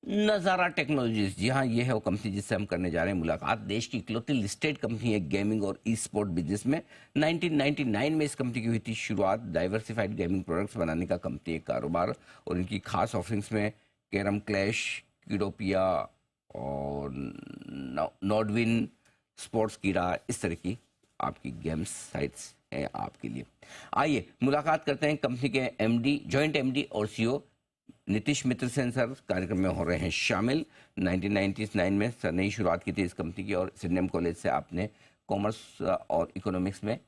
नज़ारा टेक्नोलॉजीज, जी हाँ, ये है वो कंपनी जिससे हम करने जा रहे हैं मुलाकात। देश की इकलौती लिस्टेड कंपनी है गेमिंग और ई स्पोर्ट बिजनेस में। 1999 में इस कंपनी की हुई थी शुरुआत। डाइवर्सिफाइड गेमिंग प्रोडक्ट्स बनाने का कंपनी एक कारोबार, और इनकी खास ऑफरिंग्स में कैरम क्लैश, किडोपिया और नॉडविन, स्पोर्ट्स कीड़ा, इस तरह की आपकी गेम्स साइट्स हैं आपके लिए। आइए मुलाकात करते हैं कंपनी के एमडी, जॉइंट एमडी और सीईओ नीतीश मित्र सेन सर कार्यक्रम में हो रहे हैं शामिल। 1999 में सर ने ही शुरुआत की थी इस कंपनी की, और सिडनम कॉलेज से आपने कॉमर्स और इकोनॉमिक्स में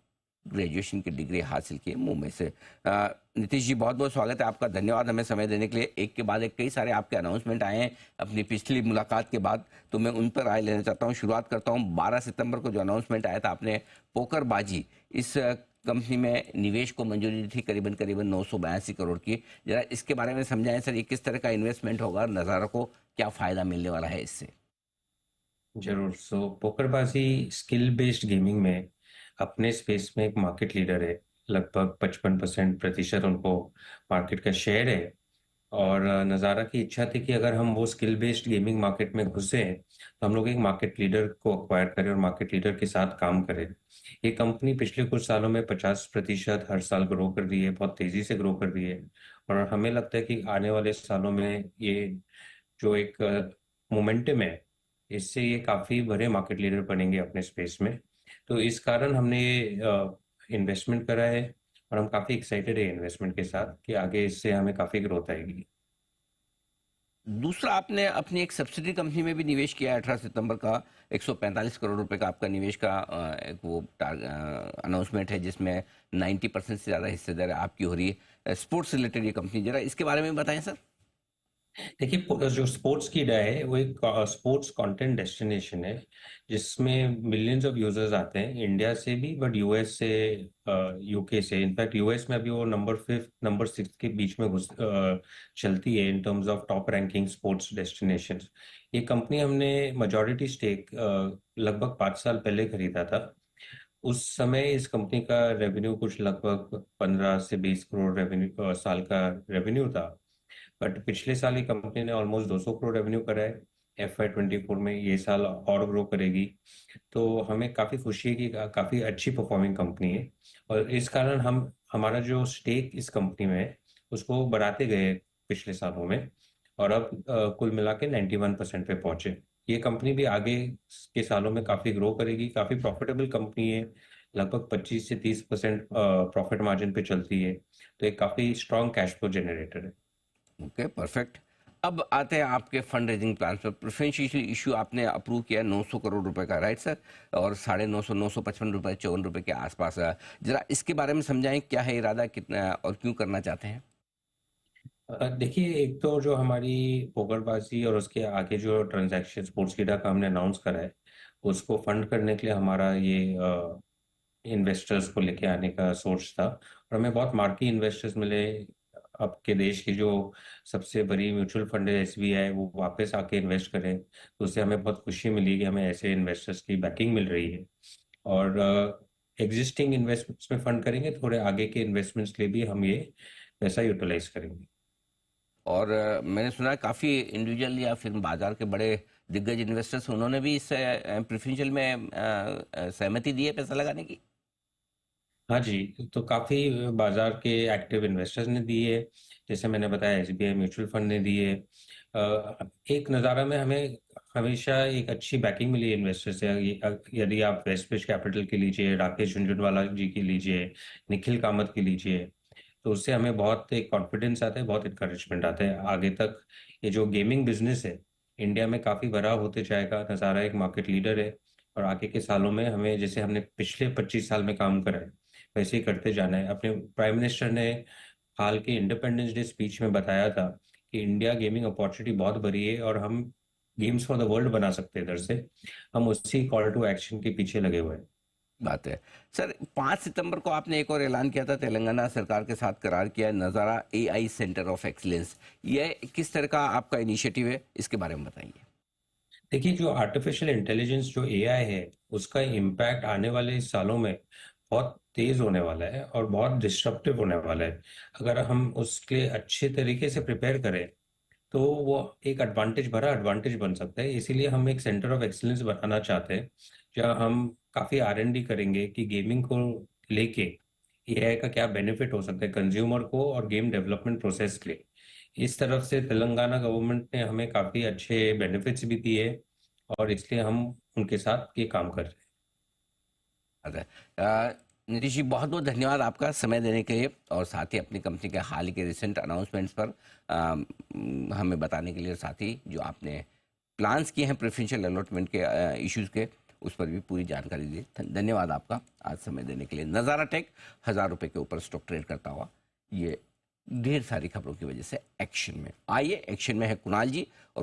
ग्रेजुएशन की डिग्री हासिल की मुंबई से। नीतीश जी, बहुत बहुत स्वागत है आपका, धन्यवाद हमें समय देने के लिए। एक के बाद एक कई सारे आपके अनाउंसमेंट आए हैं अपनी पिछली मुलाकात के बाद, तो मैं उन पर राय लेना चाहता हूँ। शुरुआत करता हूँ 12 सितंबर को जो अनाउंसमेंट आया था, आपने पोकरबाजी इस कंपनी में निवेश को मंजूरी दी थी, करीबन करीबन 982 करोड़ की। जरा इसके बारे में समझाएं सर, ये किस तरह का इन्वेस्टमेंट होगा, नज़ारा को क्या फ़ायदा मिलने वाला है इससे? जरूर। पोकरबाजी स्किल बेस्ड गेमिंग में अपने स्पेस में एक मार्केट लीडर है। लगभग 55% उनको मार्केट का शेयर है। और नज़ारा की इच्छा थी कि अगर हम वो स्किल बेस्ड गेमिंग मार्केट में घुसे तो हम लोग एक मार्केट लीडर को अक्वायर करें और मार्केट लीडर के साथ काम करें। ये कंपनी पिछले कुछ सालों में 50% हर साल ग्रो कर रही है, बहुत तेजी से ग्रो कर रही है। और हमें लगता है कि आने वाले सालों में ये जो एक मोमेंटम है, इससे ये काफी बड़े मार्केट लीडर बनेंगे अपने स्पेस में। तो इस कारण हमने ये इन्वेस्टमेंट करा है और हम काफी एक्साइटेड है इन्वेस्टमेंट के साथ कि आगे इससे हमें काफी ग्रोथ आएगी। दूसरा, आपने अपनी एक सब्सिडी कंपनी में भी निवेश किया है। 18 सितंबर का 145 करोड़ रुपए का आपका निवेश का एक वो अनाउंसमेंट है, जिसमें 90% से ज़्यादा हिस्सेदारी आपकी हो रही है। स्पोर्ट्स रिलेटेड ये कंपनी, जरा इसके बारे में बताएं सर। देखिए, जो स्पोर्ट्स कीडा है वो एक स्पोर्ट्स कंटेंट डेस्टिनेशन है, जिसमें मिलियंस ऑफ यूजर्स आते हैं इंडिया से भी, बट यूएस से, यूके से। इनफैक्ट यूएस में अभी वो नंबर 5 नंबर 6 के बीच में चलती है in terms of top ranking sports destinations. ये कंपनी हमने मेजॉरिटी स्टेक लगभग 5 साल पहले खरीदा था। उस समय इस कंपनी का रेवेन्यू कुछ लगभग 15 से 20 करोड़ रेवेन्यू साल का रेवेन्यू था। बट पिछले साल ही कंपनी ने ऑलमोस्ट 200 करोड़ रेवेन्यू करा है। FY 24 में ये साल और ग्रो करेगी। तो हमें काफी खुशी है कि काफी अच्छी परफॉर्मिंग कंपनी है। और इस कारण हम हमारा जो स्टेक इस कंपनी में है उसको बढ़ाते गए पिछले सालों में। और अब कुल मिला के 91% पे पहुंचे। ये कंपनी भी आगे के सालों में काफी ग्रो करेगी, काफी प्रॉफिटेबल कंपनी है। लगभग 25 से 30% प्रॉफिट मार्जिन पे चलती है। तो एक काफी स्ट्रॉन्ग कैश फ्लो जनरेटर है। Okay, perfect. अब आते हैं आपके फंड रेजिंग प्लान पर। प्रेफरेंशियल इशू आपने अप्रूव किया 900 करोड़ रुपए का, राइट सर? और 950, 955 रुपए, 54 रुपए के आसपास है। जरा इसके बारे में समझाएं, क्या है इरादा, कितना और क्यों करना चाहते हैं? देखिए, एक तो जो हमारी पोकरबाजी और उसके आगे जो ट्रांजैक्शन स्पोर्ट्स कीडा का हमने अनाउंस करा है, उसको फंड करने के लिए हमारा ये इन्वेस्टर्स को लेके आने का सोच था। और हमें बहुत मार्की इन्वेस्टर्स मिले। आपके देश की जो सबसे बड़ी म्यूचुअल फंड है SBI, वो वापस आके इन्वेस्ट करें, तो उससे हमें बहुत खुशी मिली कि हमें ऐसे इन्वेस्टर्स की बैकिंग मिल रही है। और एग्जिस्टिंग इन्वेस्टमेंट्स में फंड करेंगे, थोड़े आगे के इन्वेस्टमेंट्स के लिए भी हम ये पैसा यूटिलाइज करेंगे। और मैंने सुना है काफ़ी इंडिविजुअल या फिर बाजार के बड़े दिग्गज इन्वेस्टर्स, उन्होंने भी इस प्रेफरेंशियल में सहमति दी है पैसा लगाने की। हाँ जी। तो काफी बाजार के एक्टिव इन्वेस्टर्स ने दी है। जैसे मैंने बताया, SBI म्यूचुअल फंड ने दी है। एक नज़ारा में हमें हमेशा एक अच्छी बैकिंग मिली है इन्वेस्टर से। यदि आप वेस्ट ब्रिज कैपिटल की लीजिए, राकेश झुनझुनवाला जी की लीजिए, निखिल कामत की लीजिए, तो उससे हमें बहुत एक कॉन्फिडेंस आता है, बहुत इंकरेजमेंट आता है आगे तक। ये जो गेमिंग बिजनेस है इंडिया में काफी बड़ा होते जाएगा। नज़ारा एक मार्केट लीडर है। और आगे के सालों में हमें, जैसे हमने पिछले 25 साल में काम करा है, वैसे ही करते जाना है। अपने प्राइम मिनिस्टर ने हाल के इंडिपेंडेंस डे स्पीच में बताया था कि इंडिया गेमिंग अपॉर्चुनिटी बहुत बड़ी है और हम गेम्स फॉर द वर्ल्ड बना सकते हैं इधर से। हम उसी कॉल टू एक्शन के पीछे लगे हुए हैं। बात है सर, 5 सितंबर को आपने एक और ऐलान किया था, तेलंगाना सरकार के साथ करार किया है नज़ारा AI सेंटर ऑफ एक्सीलेंस। ये किस तरह का आपका इनिशिएटिव है, इसके बारे में बताइए। देखिए, जो आर्टिफिशियल इंटेलिजेंस, जो AI है, उसका इम्पैक्ट आने वाले सालों में बहुत तेज होने वाला है और बहुत डिस्ट्रप्टिव होने वाला है। अगर हम उसके अच्छे तरीके से प्रिपेयर करें तो वो एक एडवांटेज भरा एडवांटेज बन सकता है। इसीलिए हम एक सेंटर ऑफ एक्सीलेंस बनाना चाहते हैं, जहाँ हम काफ़ी R&D करेंगे कि गेमिंग को लेके एआई का क्या बेनिफिट हो सकता है कंज्यूमर को और गेम डेवलपमेंट प्रोसेस के लिए। इस तरफ से तेलंगाना गवर्नमेंट ने हमें काफ़ी अच्छे बेनिफिट्स भी दिए, और इसलिए हम उनके साथ ये काम कर रहे हैं। अरे, नीतीश जी बहुत बहुत धन्यवाद आपका समय देने के लिए और साथ ही अपनी कंपनी के हाल ही के रिसेंट अनाउंसमेंट्स पर हमें बताने के लिए, साथ ही जो आपने प्लान्स किए हैं प्रेफरेंशियल अलॉटमेंट के इश्यूज़ के, उस पर भी पूरी जानकारी दी। धन्यवाद आपका आज समय देने के लिए। नज़ारा टेक 1000 रुपये के ऊपर स्टॉक ट्रेड करता हुआ ये ढेर सारी खबरों की वजह से एक्शन में। आइए एक्शन में है कुणाल जी और